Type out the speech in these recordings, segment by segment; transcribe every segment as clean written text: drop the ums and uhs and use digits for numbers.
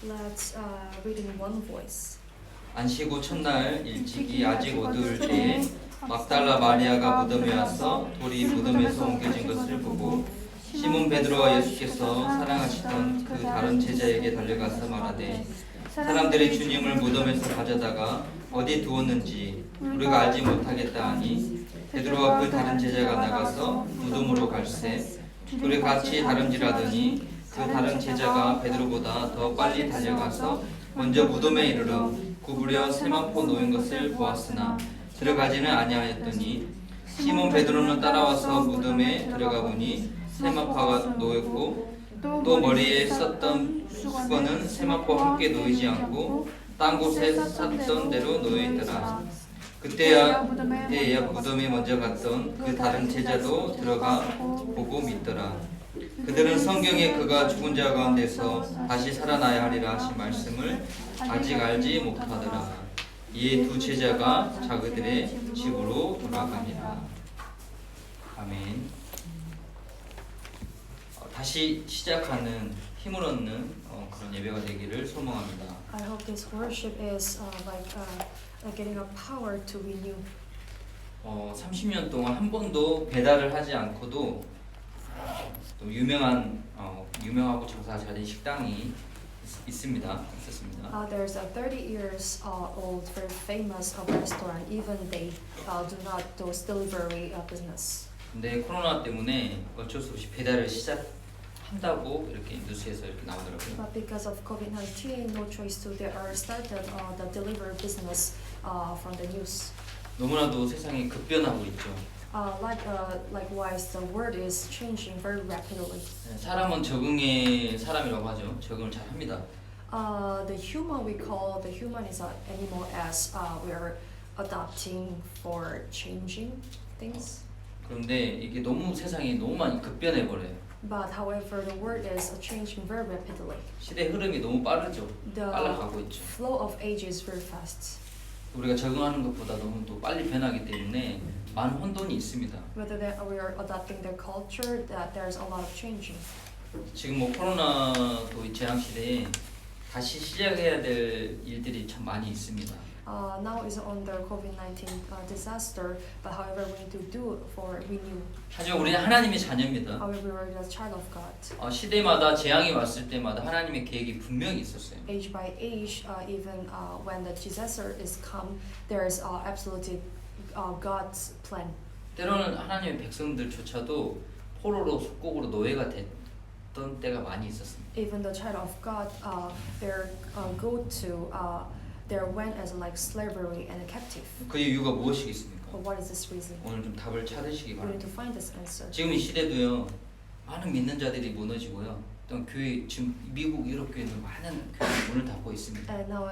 Let's read in one voice. 안식 후 첫날 일찍이 아직 어두울 때에 막달라 마리아가 무덤에 와서 돌이 무덤에서 옮겨진 것을 보고 시몬 베드로와 예수께서 사랑하시던 그 다른 제자에게 달려가서 말하되 사람들이 주님을 무덤에서 가져다가 어디 두었는지 우리가 알지 못하겠다 하니 베드로와 그 다른 제자가 나가서 무덤으로 갈새 둘이 같이 다름질하더니 그 다른 제자가 베드로보다 더 빨리 달려가서 먼저 무덤에 이르러 구부려 세마포 놓인 것을 보았으나 들어가지는 아니하였더니 시몬 베드로는 따라와서 무덤에 들어가 보니 세마포가 놓였고 또 머리에 썼던 수건은 세마포와 함께 놓이지 않고 딴 곳에 쌌던 대로 놓여 있더라. 그때야 무덤에 먼저 갔던 그 다른 제자도 들어가 보고 믿더라. 그들은 성경에 그가 죽은 자 가운데서 다시 살아나야 하리라 하신 말씀을 아직 알지 못하더라. 이에 두 제자가 자기들의 집으로 돌아가니라. 아멘. 다시 시작하는 힘을 얻는 그런 예배가 되기를 소망합니다. I hope this worship is getting a power to renew. 30년 동안 한 번도 배달을 하지 않고도 또 유명하고 장사가 잘 된 식당이 있었습니다. There's a 30 years old, very famous restaurant. Even they do not do delivery business. 근데 코로나 때문에 어쩔 수 없이 배달을 시작한다고 이렇게 뉴스에서 이렇게 나오더라고요. But because of COVID-19, no choice to they are started the delivery business from the news. 너무나도 세상이 급변하고 있죠. Likewise, the world is changing very rapidly. 사람은 적응의 사람이라고 하죠. 적응을 잘 합니다. The human we call the human is an animal as we are adapting for changing things. 그런데 이게 너무 세상이 너무 많이 급변해 버려요. But however, the world is changing very rapidly. 시대 흐름이 너무 빠르죠. The 빨라가고 있죠. flow of age is very fast. 우리가 적응하는 것보다 너무 또 빨리 변하기 때문에 많은 혼돈이 있습니다. Whether that we are adopting their culture, that there's a lot of changing. 지금 뭐 코로나도 이 재앙 시대에 다시 시작해야 될 일들이 참 많이 있습니다. Now is on the COVID-19 disaster, but however we need to do for renew. 하지만 우리는 하나님의 자녀입니다. However, we are the child of God. 시대마다 재앙이 왔을 때마다 하나님의 계획이 분명히 있었어요. Age by age, even when the disaster is come, there is absolutely God's plan. 때로는 하나님의 백성들조차도 포로로 속국으로 노예가 됐던 때가 많이 있었습니다. Even the child of God, they went as like slavery and a captive. 그 이유가 무엇이겠습니까? But what is this reason? 오늘 좀 답을 찾으시기 We need 바랍니다. to find this answer. 지금 이 시대도요, 많은 믿는 자들이 무너지고요. 또 교회 지금 미국 유럽 교회는 많은 교회 문을 닫고 있습니다. And now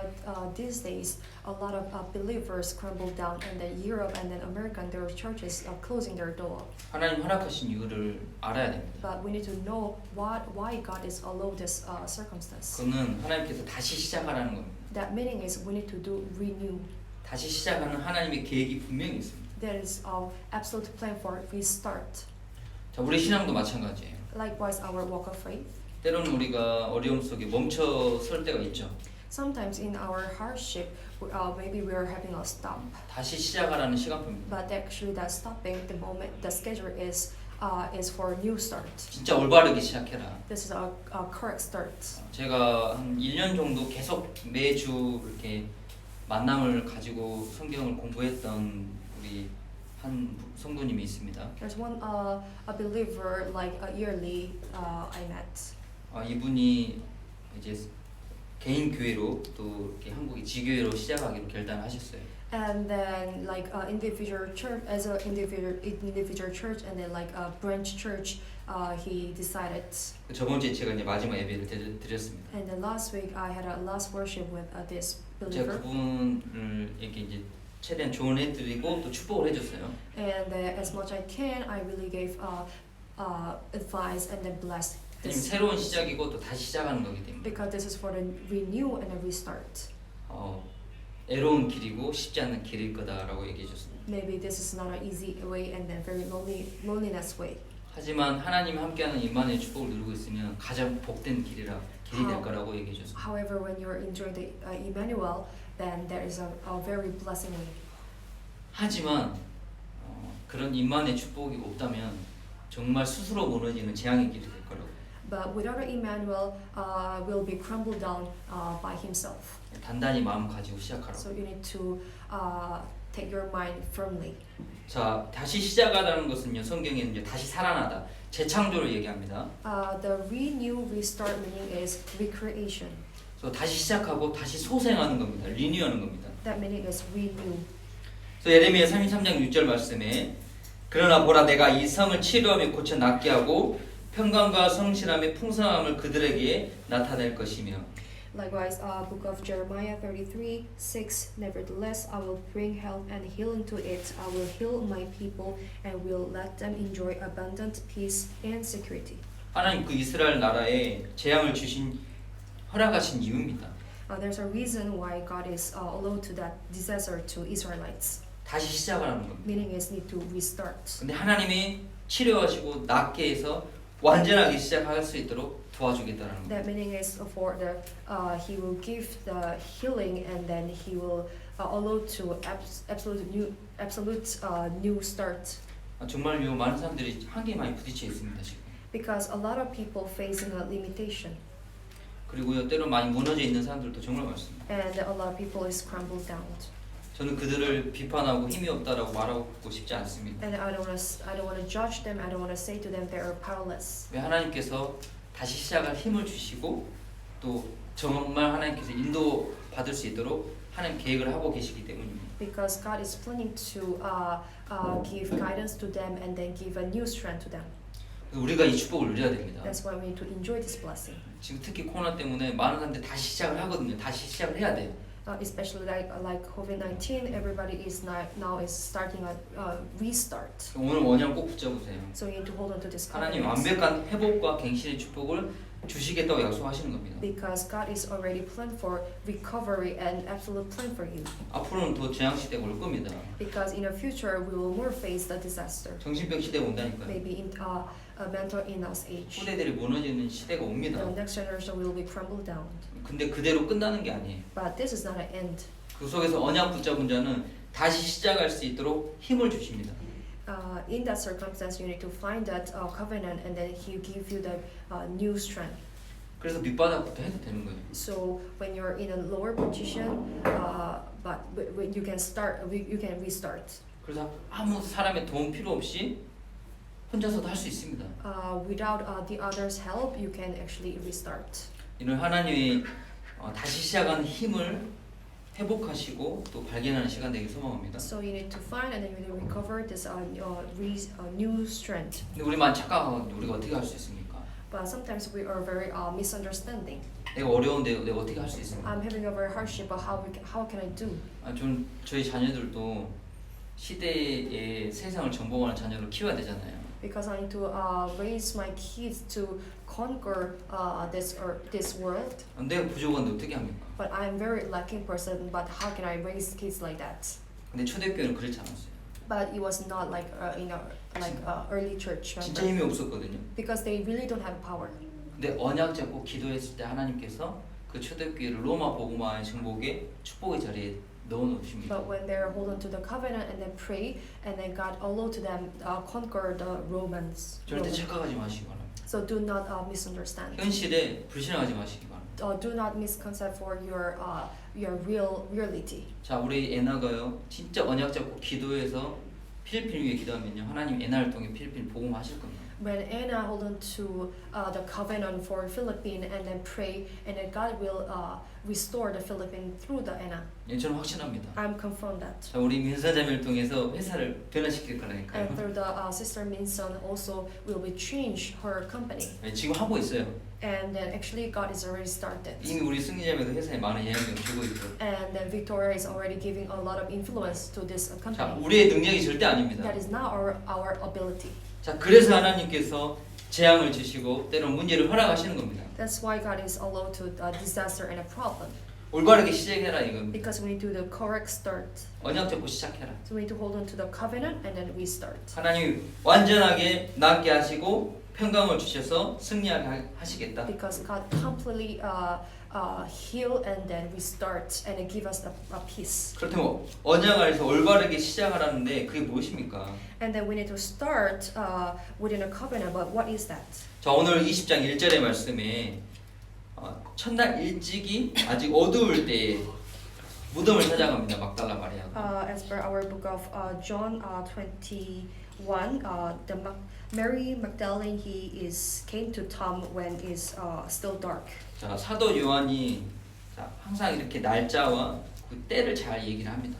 these days, a lot of believers crumble down, and then Europe and then America, their churches are closing their door. 하나님 허락하신 이유를 알아야 됩니다. But we need to know why God is allowed this circumstance. 그는 하나님께서 다시 시작하라는 겁니다. That meaning is we need to do renew. 다시 시작하는 하나님의 계획이 분명히 있습니다. There is an absolute plan for restart. 자, 우리 신앙도 마찬가지예요. Likewise, our walk of faith. 때로는 우리가 어려움 속에 멈춰 설 때가 있죠. Sometimes in our hardship, maybe we are having a stop. 다시 시작하라는 시간표입니다. But actually, that stopping the moment, the schedule is for new start. 진짜 올바르게 시작해라. This is a correct start. 제가 한 1년 정도 계속 매주 이렇게 만남을 가지고 성경을 공부했던 우리 한 성도님이 있습니다. There's one a believer like yearly I met. 이분이 이제 개인 교회로 또 이렇게 한국의 지교회로 시작하기로 결단하셨어요. And then like individual church as a individual church and then like a branch church, he decided. 저번 주에 제가 이제 마지막 예배를 드렸습니다. And then last week I had a last worship with this 제가 believer. 그분을 이렇게 이제 최대한 조언해드리고 또 축복을 해줬어요. And as much I can, I really gave advice and then blessed. 왜냐면 새로운 시작이고 또 다시 시작하는 거기 때문에. Because this is for the renew and a restart. 애로운 길이고 쉽지 않은 길일 거다라고 얘기해 줬습니다. Maybe this is not an easy way and then very loneliness way. 하지만 하나님 함께하는 임마누엘 축복을 누리고 있으면 가장 복된 길이라 길이 될 거라고 얘기해 줬습니다. However, when you're enjoying the Emmanuel, then there is a very blessing in it. 하지만 그런 임만의 축복이 없다면 정말 스스로 무너지는 재앙의 길이 될 거라고. But without an Emmanuel, will be crumbled down by himself. 단단히 마음 가지고 시작하라고. So you need to take your mind firmly. 자, 다시 시작하다는 것은요, 성경에는 이제 다시 살아나다, 재창조를 얘기합니다. The renew, restart meaning is recreation. 그래서 다시 시작하고 다시 소생하는 겁니다. 리뉴하는 겁니다. That meaning is renew. 그래서 예레미야 33장 6절 말씀에 그러나 보라 내가 이 성을 치료하며 고쳐 낫게 하고 평강과 성실함의 풍성함을 그들에게 나타낼 것이며. Likewise, book of Jeremiah 33:6. Nevertheless, I will bring health and healing to it. I will heal my people and will let them enjoy abundant peace and security. 하나님 그 이스라엘 나라에 재앙을 주신 허락하신 이유입니다. There's a reason why God is allowed to that disaster to Israelites. 다시 시작하라는 겁니다. Meaning is need to restart. 근데 하나님이 치료하시고 낫게 해서 완전하게 시작할 수 있도록 도와주겠다는 겁니다. That meaning is for the He will give the healing and then He will allow to absolute new start. 정말요 많은 사람들이 한계에 많이 부딪혀 있습니다 지금. Because a lot of people facing a limitation. 그리고요 때로 많이 무너져 있는 사람들도 정말 많습니다. And a lot of people is crumbled down. 저는 그들을 비판하고 힘이 없다라고 말하고 싶지 않습니다. And I don't want to judge them. I don't want to say to them they are powerless. 왜 하나님께서 다시 시작할 힘을 주시고 또 정말 하나님께서 인도 받을 수 있도록 하나님 계획을 하고 계시기 때문입니다. Because God is planning to give guidance to them and then give a new strength to them. 우리가 이 축복을 누려야 됩니다. That's why we need to enjoy this blessing. 지금 특히 코로나 때문에 많은 사람들이 다시 시작을 하거든요. 다시 시작을 해야 돼요. Especially like COVID-19, everybody is now is starting a restart. 오늘 원형 꼭 붙잡으세요. So you need to hold on to this 하나님 confidence. 완벽한 회복과 갱신의 축복을 주시겠다고 약속하시는 겁니다. Because God is already planned for recovery and absolute plan for you. 앞으로는 더 재앙 시대가 올 겁니다. Because in the future we will more face the disaster. 정신병 시대가 온다니까요. Maybe in a mental illness age. 후대들이 무너지는 시대가 옵니다. The next generation will be crumbled down. 근데 그대로 끝나는 게 아니에요. But this is not an end. 그 속에서 언약 붙잡은 자는 다시 시작할 수 있도록 힘을 주십니다. In that circumstance, you need to find that covenant, and then He give you the new strength. 그래서 밑바닥부터 해도 되는 거예요. So when you're in a lower position, but you can start, you can restart. 그래서 아무 사람의 도움 필요 없이 혼자서도 할 수 있습니다. Without the others' help, you can actually restart. 이런 하나님이 다시 시작하는 힘을 회복하시고 또 발견하는 시간 되길 소망합니다. So you need to find and then you need to recover this new strength. 근데 우리 많이 착각하거든요. 우리가 어떻게 할 수 있습니까? But sometimes we are very misunderstanding. 내가 어려운데 내가 어떻게 할 수 있습니까? I'm having a very hardship, but how can I do? 좀 저희 자녀들도 시대의 세상을 정복하는 자녀를 키워야 되잖아요. Because I need to raise my kids to conquer this world. 내가 부족한데 어떻게 합니까? But I'm very lacking person. But how can I raise kids like that? 근데 초대교회는 그렇지 않았어요. But it was not like early church. 진짜 Remember? 힘이 없었거든요. Because they really don't have power. 근데 언약 잡고 기도했을 때 하나님께서 그 초대교회를 로마 복음화의 정복의 축복의 자리에 넣어 놓으십니다. But when they hold on to the covenant and then pray, and then God allowed to them conquer the Romans. 절대 착각하지 마시기 바랍니다. So do not misunderstand. 현실에 불신하지 마시기 바랍니다. Do not misconcept for your reality. 자, 우리 애나가요. 진짜 언약 잡고 기도해서 필리핀 위해 기도하면요. 하나님 애나를 통해 필리핀 복음화하실 겁니다. When Anna hold on to the covenant for Philippines and then pray, and then God will restore the Philippines through the Anna. 예, 저는 확신합니다. I'm confirmed that. 자, 우리 민서자매를 통해서 회사를 변화시킬 거라니까요. And through the sister Minson also will be change her company. 예, 지금 하고 있어요. And then actually God is already started. 이미 우리 승리자매도 회사에 많은 영향력을 주고 있고. And then Victoria is already giving a lot of influence to this 자, company. 우리의 능력이 절대 아닙니다. That is not our ability. 자, 그래서 하나님께서 재앙을 주시고 때로는 문제를 허락하시는 겁니다. That's why God is allowed to disaster and a problem. 올바르게 시작해라 이겁니다. Because we need to do the correct start. 언약 잡고 시작해라. So we need to hold on to the covenant and then we start. 하나님이 완전하게 낫게 하시고 평강을 주셔서 승리하게 하시겠다. Because God completely heal and then restart and give us a peace. 그렇다면 언약 안에서 올바르게 시작하라는데 그게 무엇입니까? And then we need to start within a covenant. But what is that? 자, 오늘 20장 1절의 말씀에 첫날 일찍이 아직 어두울 때에 무덤을 찾아갑니다. 막달라 마리아가. As per our book of John 21, Mary Magdalene came to Tom when it's still dark. 자, 사도 요한이 항상 이렇게 날짜와 그 때를 잘 얘기를 합니다.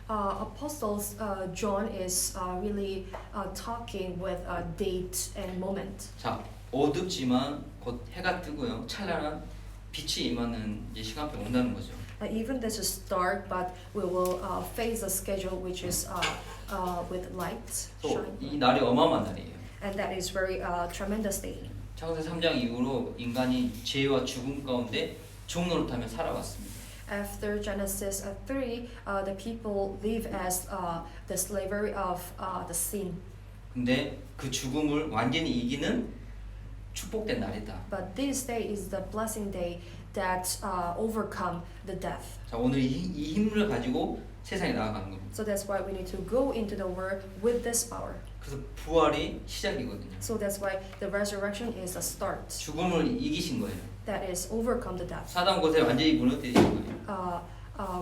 Apostles John is really talking with a date and moment. 자, 어둡지만 곧 해가 뜨고요. 찬란한 빛이 임하는 이제 시간표가 온다는 거죠. Even this is dark, but we will face a schedule which is with light 또 shine, 이 날이 어마어마한 날이에요. and that is very tremendous day. 창세 3장 이후로 인간이 죄와 죽음 가운데 종노릇하며 살아왔습니다. After Genesis 3, the people live as the slavery of the sin. 근데 그 죽음을 완전히 이기는 축복된 날이다. But this day is the blessing day that overcome the death. 자, 오늘 이 힘을 가지고 세상에 나아가는 겁니다. So that's why we need to go into the world with this power. 그래서 부활이 시작이거든요. So that's why the resurrection is a start. 죽음을 이기신 거예요. That is overcome the death. 사단 곳에 완전히 무너뜨리신 거예요.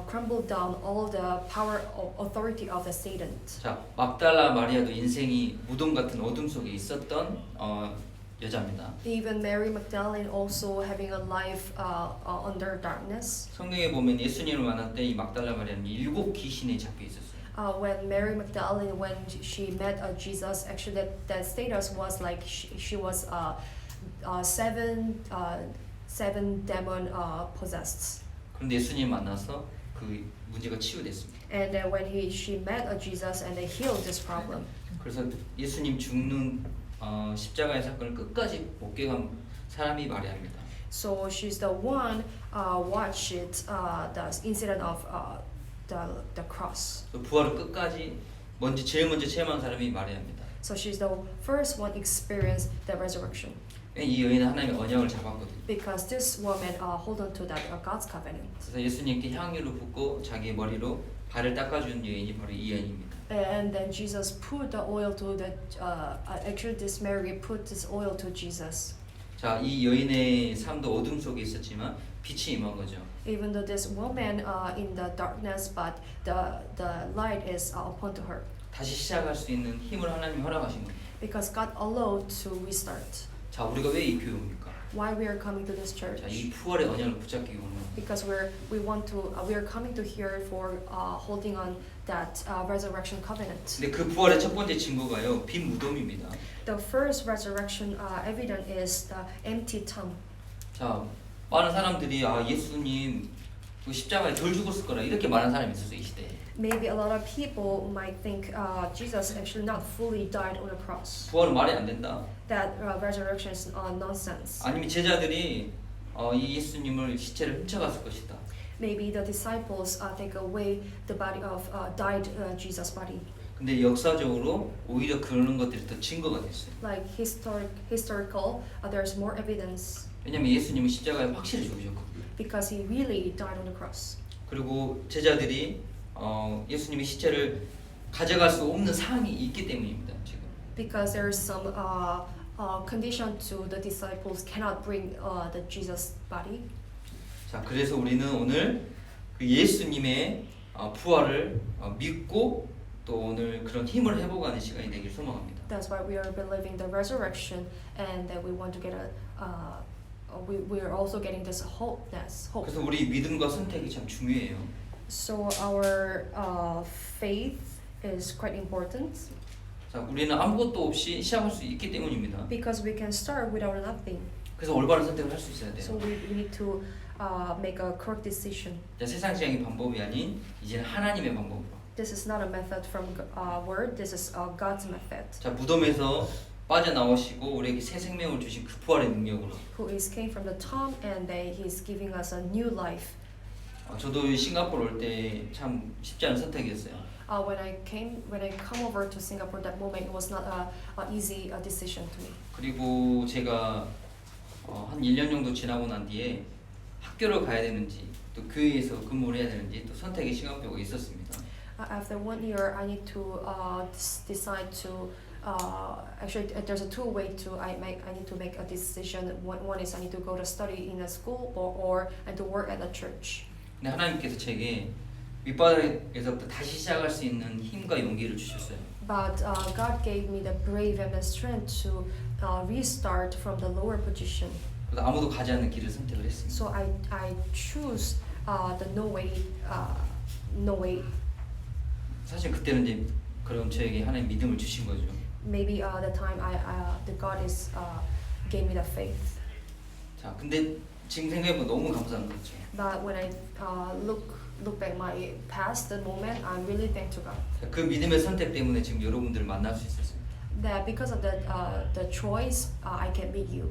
Crumble down all the power of authority of the Satan. 자, 막달라 마리아도 인생이 무덤 같은 어둠 속에 있었던 여자입니다. Even Mary Magdalene also having a life under darkness. 성경에 보면 예수님을 만날 때 이 막달라 마리아는 7 귀신에 잡혀 있었어요. When Mary Magdalene, when she met Jesus, actually that status was like she was seven demon possessed. 그런데 예수님 만나서 그 문제가 치유됐습니다. And then when she met Jesus and they healed this problem. 그래서 예수님 죽는 십자가의 사건을 끝까지 목격한 사람이 마리아입니다. So she's the one watched the incident of the cross. 부활을 끝까지 제일 먼저 체험한 사람이 마리아입니다. So she's the first one experienced the resurrection. 이 여인은 하나님의 언약을 잡았거든요. Because this woman hold on to that God's covenant. 그래서 예수님께 향유를 붓고 자기 머리로 발을 닦아준 여인이 바로 이 여인입니다. And then Jesus put the oil to the actually this Mary put this oil to Jesus. 자, 이 여인의 삶도 어둠 속에 있었지만 빛이 임한 거죠. Even though this woman in the darkness, but the light is upon to her. 다시 시작할 수 있는 힘을 하나님이 허락하신 겁니다. Because God allowed to restart. 자, 우리가 왜 이 교회 옵니까? Why we are coming to this 자, 이 church? 부활의 언약을 붙잡기 원합니다. Because we are coming to here for holding on that resurrection covenant. 근데 그 부활의 첫 번째 증거가요, 빈 무덤입니다. The first resurrection evidence is the empty tomb. 자, 많은 사람들이 예수님 그 십자가에 덜 죽었을 거라 이렇게 말하는 사람이 있었어요, 이 시대에. Maybe a lot of people might think Jesus actually not fully died on a cross. 부활은 말이 안 된다. That resurrection is nonsense. 아니면 제자들이 이 예수님을 시체를 훔쳐갔을 것이다. Maybe the disciples take away the body of died Jesus' body. 근데 역사적으로 오히려 그런 것들이 더 증거가 됐어요. Like historical, there's more evidence 왜냐하면 예수님은 십자가에 확실히 죽으셨거든요. because he really died on the cross. 그리고 제자들이 예수님의 시체를 가져갈 수 없는 상황이 있기 때문입니다. 지금. Because there's some condition to the disciples cannot bring the Jesus body. 자, 그래서 우리는 오늘 그 예수님의 부활을 믿고 또 오늘 그런 힘을 회복하는 시간이 되길 소망합니다. That's why we are believing the resurrection, and that we want to get we are also getting this hope. 그래서 우리 믿음과 선택이 참 중요해요. So our faith is quite important. 자, 우리는 아무것도 없이 시작할 수 있기 때문입니다. Because we can start without nothing. 그래서 올바른 선택을 할 수 있어야 So 돼요. we need to make a correct decision. 자, 세상적인 방법이 아닌 이제는 하나님의 방법으로. This is not a method from word. This is God's method. 자, 무덤에서 빠져나오시고 우리에게 새 생명을 주신 그 부활의 능력으로. Who is came from the tomb and He is giving us a new life. 저도 싱가포르 올 때 참 쉽지 않은 선택이었어요. when I come over to Singapore, that moment it was not a easy decision to me. 그리고 제가 한 1년 정도 지나고 난 뒤에 학교를 가야 되는지 또 교회에서 근무를 해야 되는지 또 선택의 시간표가 있었습니다. After 1 year, I need to decide to. Actually, there's a two way to I need to make a decision. One is I need to go to study in a school or I need to work at a church. 근데 하나님께서 제게 밑바닥에서부터 다시 시작할 수 있는 힘과 용기를 주셨어요. But God gave me the brave and the strength to restart from the lower position. 그래서 아무도 가지 않는 길을 선택을 했습니다. So I choose the no way. 사실 그때는 이제 그럼 저에게 하나님 믿음을 주신 거죠. Maybe the time the God is gave me the faith. 자, 근데 지금 생각해보면 너무 감사한 거죠. But when I look back my past, the moment, I'm really thankful to God. 그 믿음의 선택 때문에 지금 여러분들을 만날 수 있었어요. That because of the choice, I can meet you.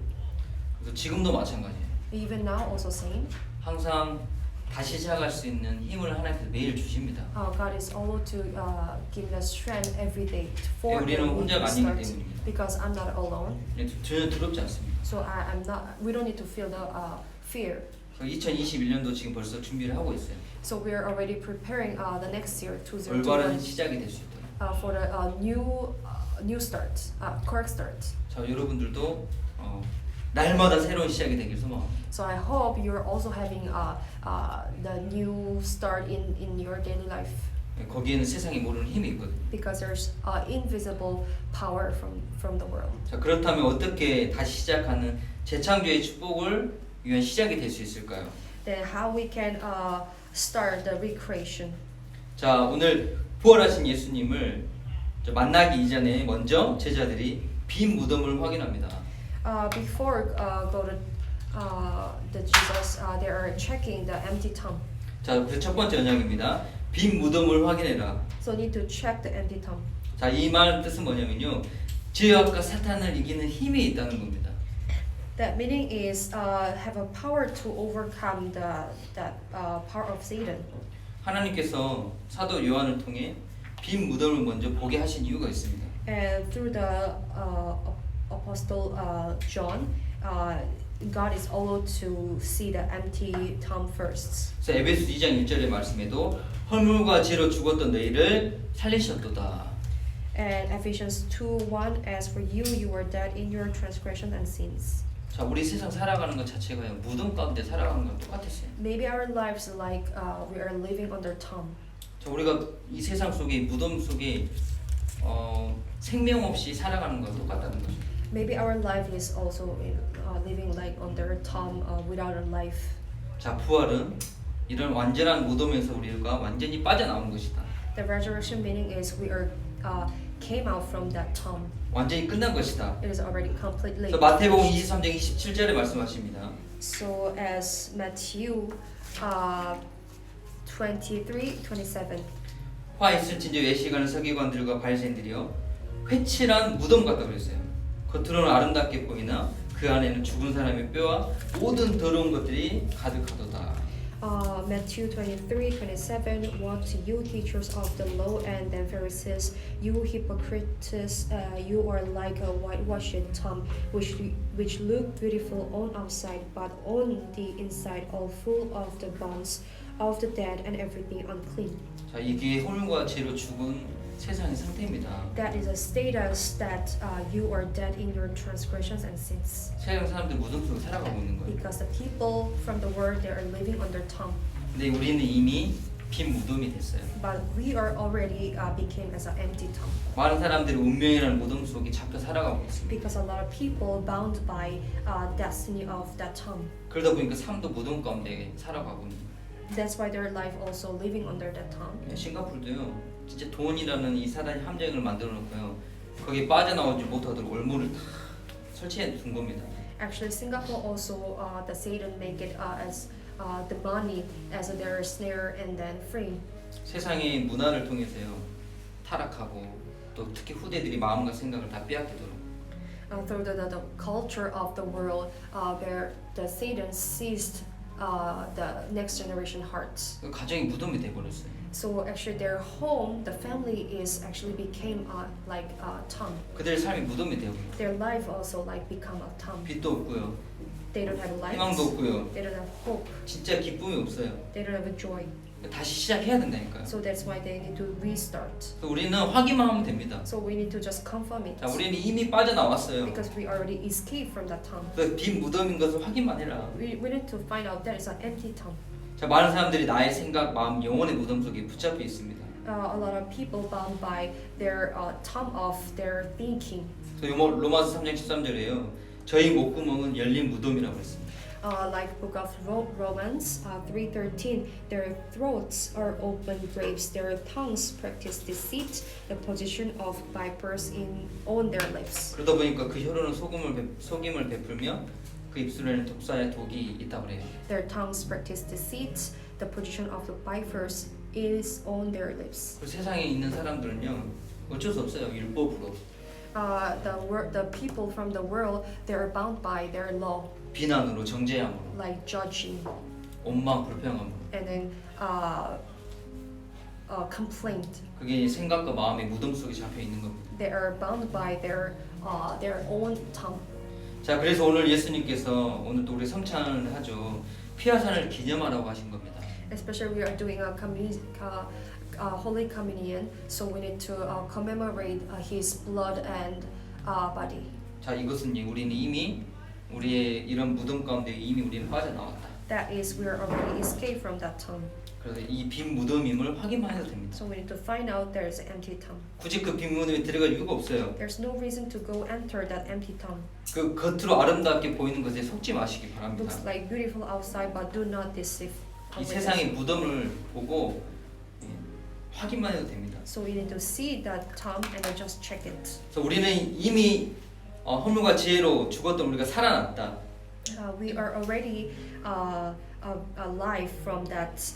그래서 지금도 마찬가지예요. Even now, also same. 항상 다시 시작할 수 있는 힘을 하나님께서 매일 주십니다. God is able to give us strength every day for 우리는 the 혼자가 아니기 start. 때문입니다. Because I'm not alone, 전혀 두렵지 않습니다. so I'm not. We don't need to feel the fear. 2021년도 지금 벌써 준비를 하고 있어요. So we are already preparing the next year, 올바른 2021, 시작이 될 수 있도록. for the new start, correct start. 자, 여러분들도 날마다 새로운 시작이 되길 소망합니다. So I hope you're also having the new start in your daily life. 거기에는 세상이 모르는 힘이 있거든요. Because there's invisible power from the world. 자, 그렇다면 어떻게 다시 시작하는 재창조의 축복을 위한 시작이 될 수 있을까요? Then how we can start the recreation. 자, 오늘 부활하신 예수님을 만나기 이전에 먼저 제자들이 빈 무덤을 확인합니다. Before go to the Jesus, they are checking the empty tomb. 자, 그래서 첫 번째 언약입니다. 빈 무덤을 확인해라. So need to check the empty tomb. 자, 이 말 뜻은 뭐냐면요, 죄악과 사탄을 이기는 힘이 있다는 겁니다. That meaning is have a power to overcome the power of Satan. 하나님께서 사도 요한을 통해 빈 무덤을 먼저 보게 하신 이유가 있습니다. And through the apostle John, God is able to see the empty tomb first. 그래서 에베소 2장 1절의 말씀에도 허물과 죄로 죽었던 너희를 살리셨도다. And Ephesians 2:1, as for you were dead in your transgression and sins. 자, 우리 세상 살아가는 것 자체가요, 무덤 가운데 살아가는 건 똑같았어요. Maybe our lives like we are living under tomb. 자, 우리가 이 세상 속에 무덤 속에 생명 없이 살아가는 건 똑같다는 거죠. Maybe our life is also living like under tomb without a life. 자, 부활은 이런 완전한 무덤에서 우리가 완전히 빠져나온 것이다. The resurrection meaning is we are came out from that tomb. 완전히 끝난 것이다. It is already completely. 그래서 마태복음 23장 27절에 말씀하십니다. So as Matthew 23:27. 화 있을진저 외식하는 서기관들과 바리새인들이여 회칠한 무덤 같다 그랬어요. 겉으로는 아름답게 보이나 그 안에는 죽은 사람의 뼈와 모든 더러운 것들이 가득하도다. Matthew 23:27. Woe to you, teachers of the law and the Pharisees, you hypocrites! You are like a whitewashed tomb, which look beautiful on outside, but on the inside all full of the bones of the dead and everything unclean. 자, 이게 허물과 죄로 죽은 세상의 상태입니다. That is a status that you are dead in your transgressions and sins. 세상 사람들 무덤 속에 살아가고 있는 거예요. Because the people from the world, they are living under tomb. 근데 우리는 이미 빈 무덤이 됐어요. But we are already became as an empty tomb. 많은 사람들이 운명이라는 무덤 속에 잡혀 살아가고 있습니다. Because a lot of people bound by destiny of that tomb. 그러다 보니까 삶도 무덤 가운데 살아가고 있는 거예요. That's why their life also living under that tomb. 싱가포르도요, 진짜 돈이라는 이 사단의 함정을 만들어 놓고요, 거기에 빠져나오지 못하도록 올무를 다 설치해 둔 겁니다. Actually, Singapore also the Satan make it as the money as their snare and then free. 세상의 문화를 통해서요, 타락하고 또 특히 후대들이 마음과 생각을 다 빼앗기도록. Through the culture of the world, where the Satan seized the next generation hearts. 그 가정이 무덤이 돼버렸어요. So actually their home, the family is actually became like a tomb. 그들의 삶이 무덤이 되어버려요. Their life also like become a tomb. 빛도 없고요. They don't have light. 희망도 없고요. They don't have hope. 진짜 기쁨이 없어요. They don't have a joy. 다시 시작해야 된다니까요. So that's why they need to restart. 그래서 우리는 확인만 하면 됩니다. So we need to just confirm it. 자, 우리는 이미 빠져나왔어요. Because we already escaped from that tomb. 그 빈 무덤인 것을 확인만 해라. We need to find out that it's an empty tomb. 자, 많은 사람들이 나의 생각, 마음, 영혼의 무덤 속에 붙잡혀 있습니다. A lot of people bound by their tomb of their thinking. 그래서 로마서 3장 13절에요. 저희 목구멍은 열린 무덤이라고 했습니다. Like book of Romans 3:13, their throats are open graves, their tongues practice deceit, the position of vipers on their lips. 그러다 보니까 그 혀로는 속임을 베풀며 그 입술에는 독사의 독이 있다고 그래요. Their tongues practice deceit, the position of the vipers is on their lips. 그 세상에 있는 사람들은요 어쩔 수 없어요. 율법으로 The people from the world, they are bound by their law, 비난으로 정죄함으로 like judging 원망 불평함으로 and then complaint. 그게 생각과 마음의 무덤 속에 잡혀 있는 겁니다. They are bound by their own tongue. 자, 그래서 오늘 예수님께서 오늘 또 우리 성찬을 하죠. 피하산을 기념하라고 하신 겁니다. Especially we are doing a Holy Communion, so we need to commemorate His blood and body. 자, 이것은 우리는 이미 우리의 이런 무덤 가운데 이미 우리는 빠져나왔다. That is, we are already escaped from that tomb. 그래서 이 빈 무덤임을 확인만 해도 됩니다. So we need to find out there is an empty tomb. 굳이 그 빈 무덤에 들어갈 이유가 없어요. There's no reason to go enter that empty tomb. 그 겉으로 아름답게 보이는 것에 속지 마시기 바랍니다. Looks like beautiful outside, but do not deceive. 이 세상의 무덤을 보고 확인만 해도 됩니다. So we need to see that tomb and then just check it. 그래서 우리는 이미 허물과 지혜로 죽었던 우리가 살아났다. We are already alive from that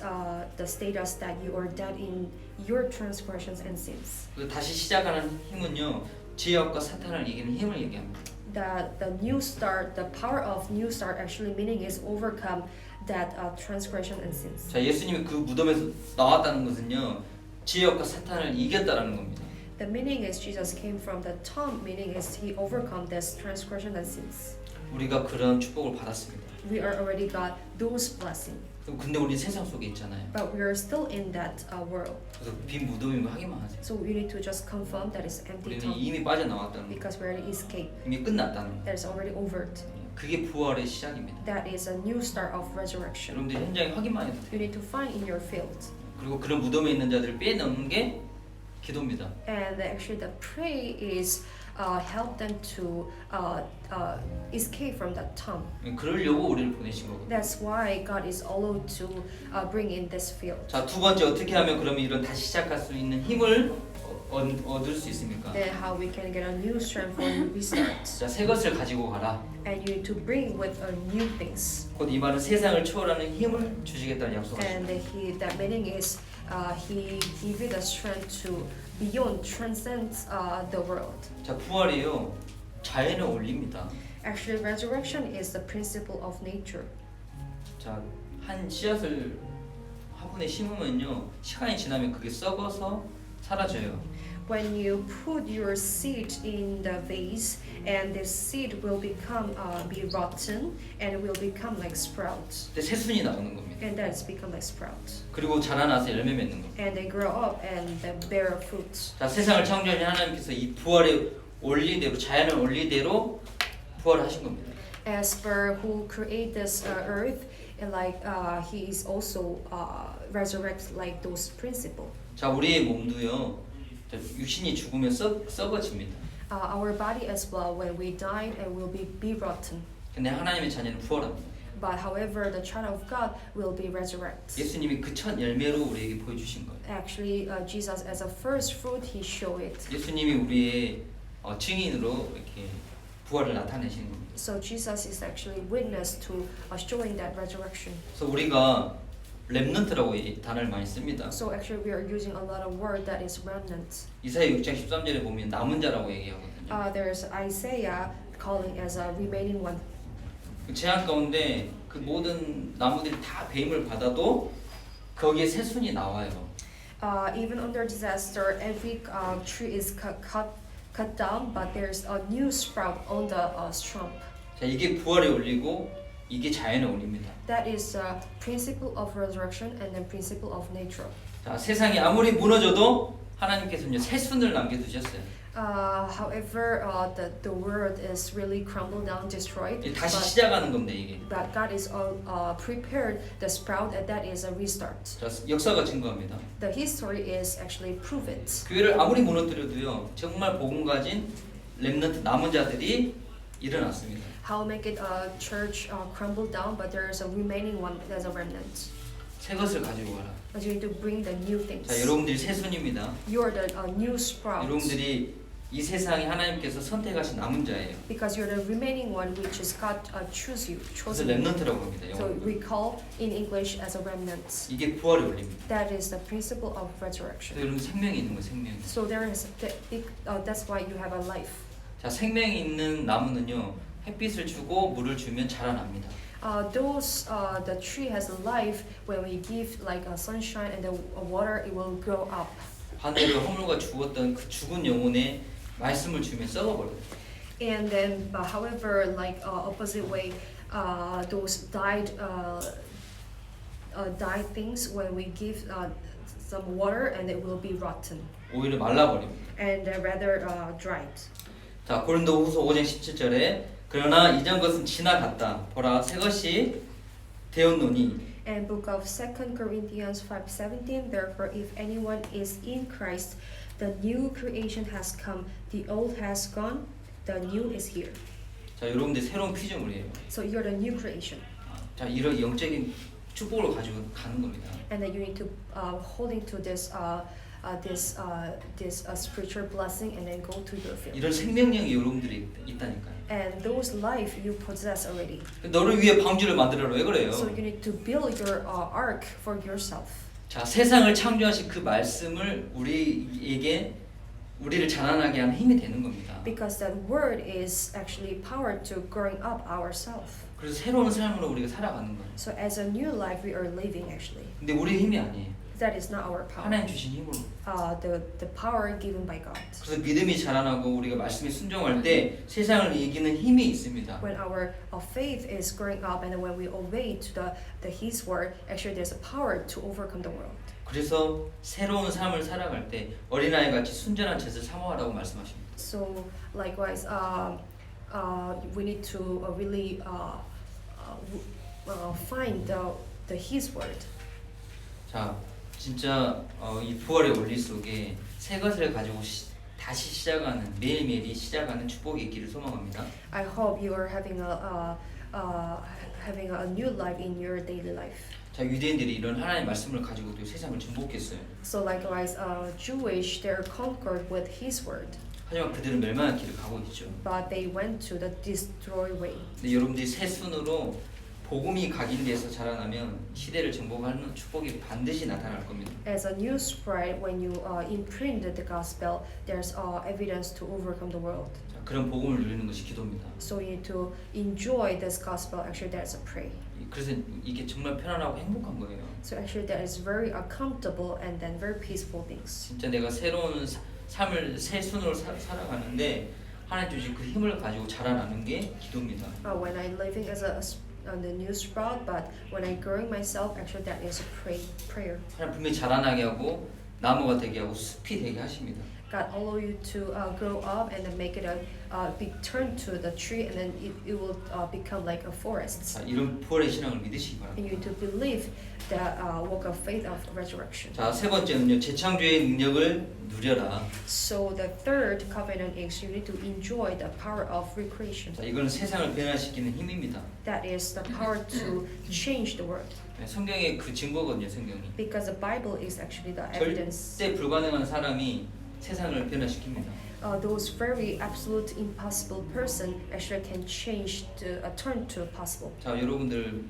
the status that you are dead in your transgressions and sins. 그래서 다시 시작하는 힘은요 지혜와 사탄을 이기는 힘을 얘기합니다. The new start, the power of new start actually meaning is overcome that transgression and sins. 자, 예수님이 그 무덤에서 나왔다는 것은요 지혜와 사탄을 이겼다라는 겁니다. The meaning is Jesus came from the tomb, meaning is He overcome this transgression and sins. 우리가 그런 축복을 받았습니다. We are already got those blessings, 근데 우리 세상 속에 있잖아요. but we are still in that world. 그래서 빈 무덤임을 확인만 하세요. So we need to just confirm that it's empty 우리는 tomb 이미 빠져나왔다는 거, because we already escaped. 이미 끝났다는 거. That is already over. 그게 부활의 시작입니다. That is a new start of resurrection. 여러분들 현장에 확인만 해도 돼요. You need to find in your field. 그리고 그런 무덤에 있는 자들을 빼놓는 게 기도입니다. And actually the pray is help them to escape from that tomb. 그러려고 우리를 보내신 거거든요. That's why God is allowed to bring in this field. 자, 두 번째 어떻게 하면 그러면 이런 다시 시작할 수 있는 힘을 얻을 수 있습니까? Then how we can get a new strength when we start. 자, 새 것을 가지고 가라. And you need to bring with new things. 곧 이 말은 세상을 초월하는 힘을 주시겠다는 And 약속하십니다. that meaning is He give you the strength to beyond transcend the world. 자, 부활이요 자연에 올립니다. Actually, resurrection is the principle of nature. 자, 한 씨앗을 화분에 심으면요 시간이 지나면 그게 썩어서 사라져요. When you put your seed in the vase, and this seed will become be rotten, and it will become like sprouts, 그때 새순이 나오는 겁니다. and then it's become like sprouts, 그리고 자라나서 열매 맺는 겁니다. and they grow up and they bear fruits. 자, 세상을 창조하신 하나님께서 이 부활의 원리대로 자연의 원리대로 부활을 하신 겁니다. As per who created this earth, and like He is also resurrects like those principles. 자, 우리의 몸도요 자, 육신이 죽으면 썩어집니다. Our body as well, when we died, it will be rotten. 근데 하나님의 자녀는 부활합니다. But however, the child of God will be resurrected. 예수님이 그 첫 열매로 우리에게 보여주신 거예요. Actually, Jesus as a first fruit, He showed it. 예수님이 우리의 증인으로 이렇게 부활을 나타내시는 겁니다. So Jesus is actually witness to showing that resurrection. 그래서 우리가 렘넌트라고 이 단어를 많이 씁니다. So actually, we are using a lot of word that is remnant. 이사야 6장 13절에 보면 남은 자라고 얘기하거든요. There's Isaiah calling as a remaining one. 그 재앙 가운데 그 모든 나무들이 다 배임을 받아도 거기에 새순이 나와요. Even under disaster, every tree is cut down, but there's a new sprout on the stump. 자, 이게 부활에 올리고 이게 자연에 올립니다. That is the principle of resurrection and the principle of nature. 자, 세상이 아무리 무너져도 하나님께서는 새순을 남겨두셨어요. However, the world is really crumbled down, destroyed. 다시 시작하는 겁니다, 이게. But God is prepared the sprout, and that is a restart. 자, 역사가 증거합니다. The history is actually prove it. 교회를 아무리 무너뜨려도요, 정말 복음 가진 렘넌트 남은 자들이 일어났습니다. How make it a church crumble down, but there is a remaining one as a remnant. 새 것을 가지고 가라. But you need to bring the new things. 자, 여러분들이 새순입니다. You are the new sprout. 여러분들이 이 세상에 하나님께서 선택하신 남은 자예요. Because you're the remaining one, which is God choose you, 그래서 chosen. you. 렘넌트라고 합니다. So 영어로. we call in English as a remnant. 이게 부활에 올립니다. That is the principle of resurrection. 그래서 여러분 생명이 있는 거예요, 생명이. So there is that's why you have a life. 자, 생명이 있는 나무는요, 햇빛을 주고 물을 주면 자라납니다. The tree has a life when we give like a sunshine and the water, it will grow up. 하늘을 허물과 죽었던 그 죽은 영혼에 말씀을 주면 썩어버려요. And then, however, like opposite way, those died things when we give some water and it will be rotten 오히려 말라버립니다. and rather dried. 자, 고린도후서 5장 17절에 그러나 이전 것은 지나갔다. 보라, 새 것이 되었노니. And book of 2 Corinthians 5:17. Therefore, if anyone is in Christ, the new creation has come. The old has gone. The new is here. 자, 여러분들 새로운 피조물이에요. So you're the new creation. 자, 이런 영적인 축복을 가지고 가는 겁니다. And then you need to holding to this spiritual blessing and then go to your field. 이런 생명력이 여러분들이 있다니까요. And those life you possess already. 너를 위해 방주를 만들어라. 왜 그래요? So you need to build your ark for yourself. 자, 세상을 창조하신 그 말씀을 우리를 자라나게 하는 힘이 되는 겁니다. Because that word is actually power to growing up ourselves. 그래서 새로운 삶으로 우리가 살아가는 거예요. So as a new life we are living actually. 근데 우리의 힘이 아니에요. That is not our power. 하나님 주신 힘으로. The power given by God. 그래서 믿음이 자라나고 우리가 말씀에 순종할 때 세상을 이기는 힘이 있습니다. When our faith is growing up and when we obey to His word, actually there's a power to overcome the world. 그래서 새로운 삶을 살아갈 때 어린아이 같이 순전한 젖을 사모하라고 말씀하십니다. So likewise, we need to really find the His word. 자, 진짜 이 부활의 원리 속에 새 것을 가지고 다시 시작하는 매일매일이 시작하는 축복이 있기를 소망합니다. I hope you are having a new life in your daily life. 자, 유대인들이 이런 하나님의 말씀을 가지고도 세상을 정복했어요. So likewise, Jewish, they're conquered with His word. 하지만 그들은 멸망의 길을 가고 있죠. But they went to the destroy way. 근데 여러분들이 새 순으로 복음이 각인돼서 자라나면 시대를 정복하는 축복이 반드시 나타날 겁니다. As a new spread, when you imprint the gospel, there's evidence to overcome the world. 자, 그런 복음을 누리는 것이 기도입니다. So you need to enjoy this gospel. Actually, that's a pray. 그래서 이게 정말 편안하고 행복한 거예요. So actually, that is very comfortable and then very peaceful things. 진짜 내가 새로운 삶을 새 순으로 살아가는데 하나님 주신 그 힘을 가지고 자라나는 게 기도입니다. When I'm living as the new sprout, but when I'm growing myself, actually that is a prayer. 하나님 분명히 자라나게 하고 나무가 되게 하고 숲이 되게 하십니다. God allow you to grow up and then make it be turned to the tree, and then it will become like a forest. 자, 이런 부활의 신앙을 믿으시기 바랍니다. And you need to believe the work of faith of resurrection. 자, 세 번째는요. 재창조의 능력을 누려라. So the third covenant is you need to enjoy the power of recreation. 자, 이거는 세상을 변화시키는 힘입니다. That is the power to change the world. 네, 성경의 그 증거거든요, 성경이. Because the Bible is actually the evidence. 절대 불가능한 사람이 세상을 변화시킵니다. Those very absolute impossible person actually can change turn to possible. 자, 여러분들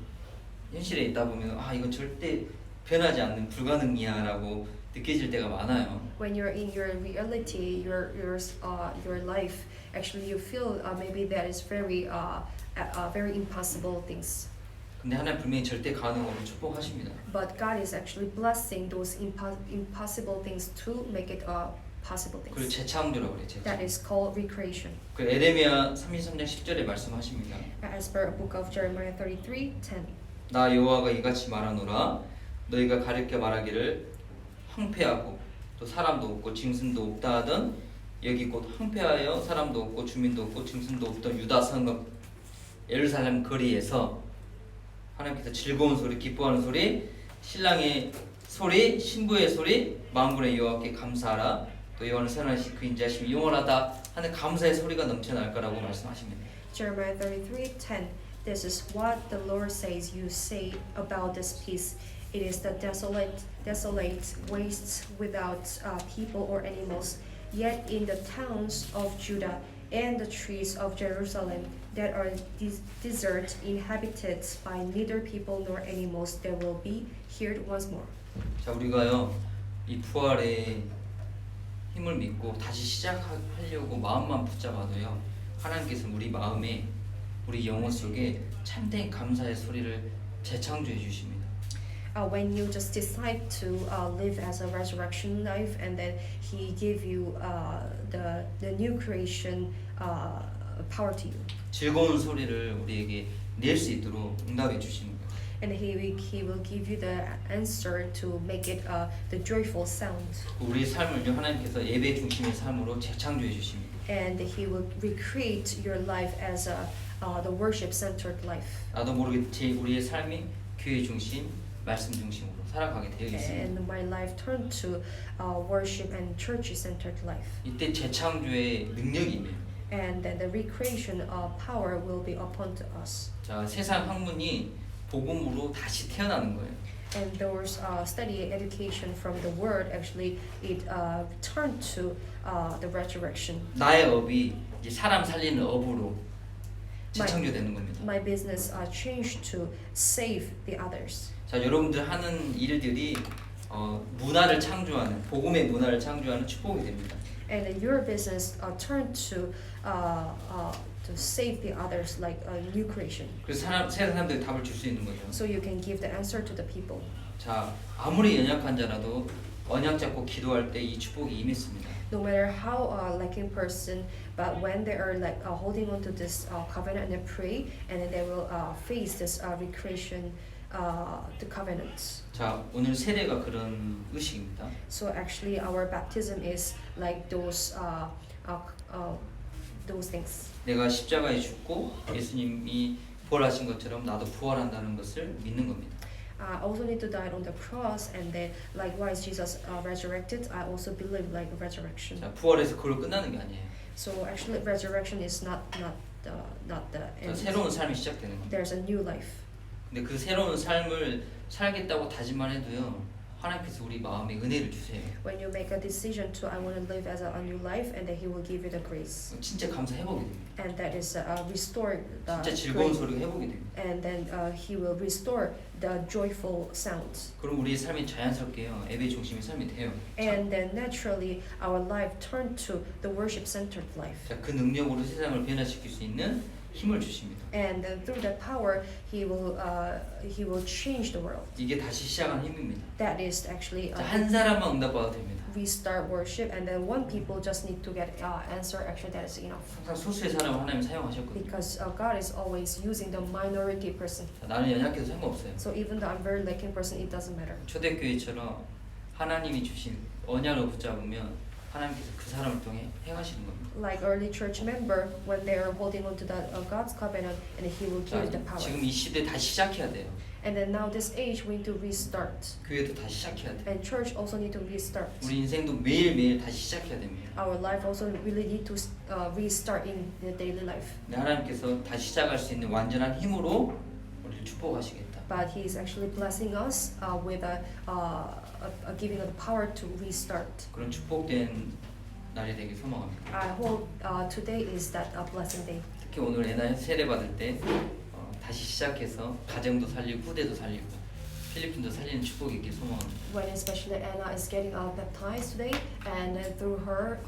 현실에 있다 보면 아, 이건 절대 변하지 않는 불가능이야라고 느껴질 때가 많아요. When you're in your reality, your life, actually you feel maybe that is very impossible things. 근데 하나님 분명히 절대 가능함을 축복하십니다. But God is actually blessing those impossible things to make it possible 그리고 things. 재창조라고 그래요. 재창조. That is called recreation. 그 에레미야 33장 10절에 말씀하십니다. As per a book of Jeremiah 33:10. 나 여호와가 이같이 말하노라 너희가 가르쳐 말하기를 황폐하고 또 사람도 없고 짐승도 없다 하던 여기 곧 황폐하여 사람도 없고 주민도 없고 짐승도 없던 유다 성읍 예루살렘 거리에서 하나님께서 즐거운 소리 기뻐하는 소리 신랑의 소리 신부의 소리 만군의 여호와께 감사하라 또 여호와는 선하시 그 인자심이 영원하다 하는 감사의 소리가 넘쳐날 거라고 말씀하십니다. Jeremiah 33:10. This is what the Lord says you say about this peace. It is the desolate wastes without people or animals. Yet in the towns of Judah and the trees of Jerusalem that are desert inhabited by neither people nor animals, there will be heard once more. 자 우리가요 이 부활의 힘을 믿고 다시 시작하려고 마음만 붙잡아도요 하나님께서 우리 마음에 우리 영혼 속에 참된 감사의 소리를 재창조해 주십니다. When you just decide to live as a resurrection life, and then He give you the new creation power to you, 즐거운 소리를 우리에게 낼 수 있도록 응답해 주시는 거예요. and He will give you the answer to make it the joyful sound, 우리 삶을요 하나님께서 예배 중심의 삶으로 재창조해 주십니다. and He will recreate your life as the worship-centered life. 나도 모르게 우리의 삶이 교회 중심, 말씀 중심으로 살아가게 되어 있습니다. And my life turned to worship and church-centered life. 이때 재창조의 능력이 있네요. And then the recreation power will be upon to us. 자 세상 학문이 복음으로 다시 태어나는 거예요. And those study education from the word, actually it turned to the resurrection. 나의 업이 이제 사람 살리는 업으로 재창조되는 겁니다. My business changed to save the others. 자 여러분들 하는 일들이 문화를 창조하는 복음의 문화를 창조하는 축복이 됩니다. And your business turned to save the others, like a new creation. 그래서 세상 사람들이 답을 줄 수 있는 거죠. So you can give the answer to the people. 자 아무리 연약한 자라도 언약 잡고 기도할 때 이 축복이 임했습니다. No matter how lacking person, but when they are like holding on to this covenant and they pray, and then they will face this recreation, the covenants. 자 오늘 세례가 그런 의식입니다. So actually, our baptism is like those things. 내가 십자가에 죽고 예수님이 부활하신 것처럼 나도 부활한다는 것을 믿는 겁니다. I also need to die on the cross, and then likewise Jesus resurrected. I also believe like resurrection. 자 부활해서 그걸로 끝나는 게 아니에요. So actually, resurrection is not the 자, end. 새로운 삶이 시작되는 겁니다. There's a new life. 근데 그 새로운 삶을 살겠다고 다짐만 해도요 하나님께서 우리 마음에 은혜를 주세요. When you make a decision to I want to live as a new life, and then He will give you the grace, 진짜 감사 회복이 됩니다. and that is restore the 진짜 즐거운 grace, 소리가 회복이 됩니다. and then He will restore the joyful sounds, 그럼 우리의 삶이 자연스럽게요 예배 중심의 삶이 돼요. and then naturally our life turn to the worship-centered life, 자, 그 능력으로 세상을 변화시킬 수 있는 힘을 주십니다. and then through that power He will change the world. 이게 다시 시작한 힘입니다. That is actually 자, 한 사람만 응답받아도 됩니다. restart worship, and then one people just need to get answer. Actually, that is enough. 항상 소수의 사람을 하나님 사용하셨거든요. Because God is always using the minority person. 자, 나는 연약해도 상관없어요. So even though I'm very lacking person, it doesn't matter. 초대교회처럼 하나님이 주신 언약을 붙잡으면 하나님께서 그 사람을 통해 행하시는 겁니다. Like early church member, when they are holding on to that God's covenant, and He will 자, give the power. 지금 이 시대 다시 시작해야 돼요. And then now this age, we need to restart. 교회도 다시 시작해야 돼요. And church also need to restart. 우리 인생도 매일매일 다시 시작해야 됩니다. Our life also really need to restart in the daily life. 네, 하나님께서 다시 시작할 수 있는 완전한 힘으로 우리를 축복하시겠다. But He is actually blessing us with giving us the power to restart. 그런 축복된 날이 되길 소망합니다. I hope today is that blessing day. 특히 오늘 애나 세례 받을 때 다시 시작해서 가정도 살리고 후대도 살리고 필리핀도 살리는 축복이 있길 소망합니다. When especially Anna is getting baptized today, and through her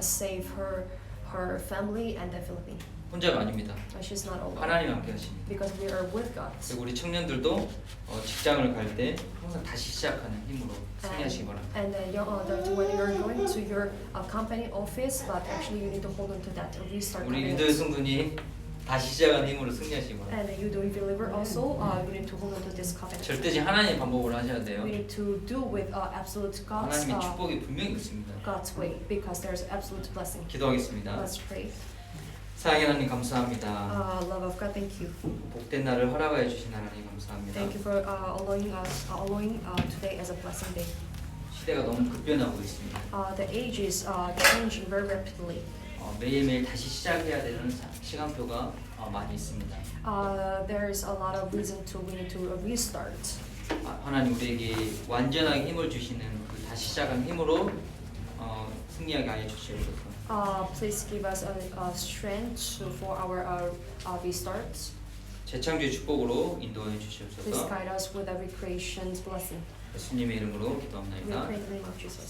save her family and the Philippines. 혼자가 아닙니다. She's not alone. 하나님 함께 하십니다. Because we are with God. 그리고 우리 청년들도 직장을 갈 때 항상 다시 시작하는 힘으로 승리하시기 바랍니다. And when you're going to your company office, but actually you need to hold on to that restart. 우리 covenant. 리더의 성도님 다시 시작하는 힘으로 승리하시기 바랍니다. And you do believer also, you need to hold on to this covenant. 절대지 하나님 반복을 하셔야 돼요. We need to do with absolute 하나님의 축복이 분명히 있습니다. God's way, because there's absolute blessing. 기도하겠습니다. Let's pray. 사랑의 하나님 감사합니다. Love of God, thank you. 복된 날을 허락하여 주신 하나님 감사합니다. Thank you for allowing today as a blessing day. 시대가 너무 급변하고 있습니다. The age is changing very rapidly. 매일매일 다시 시작해야 되는 시간표가 많이 있습니다. There's a lot of reason we need to restart. 하나님 우리에게 완전하게 힘을 주시는 그 다시 시작한 힘으로 승리하게 하여 주시옵소서. Please give us a strength for our restarts. 재창조의 축복으로 인도하여 Please 주시옵소서. guide us with every creation's blessing. 예수님의 이름으로 We 기도합나이다. pray in the name of Jesus.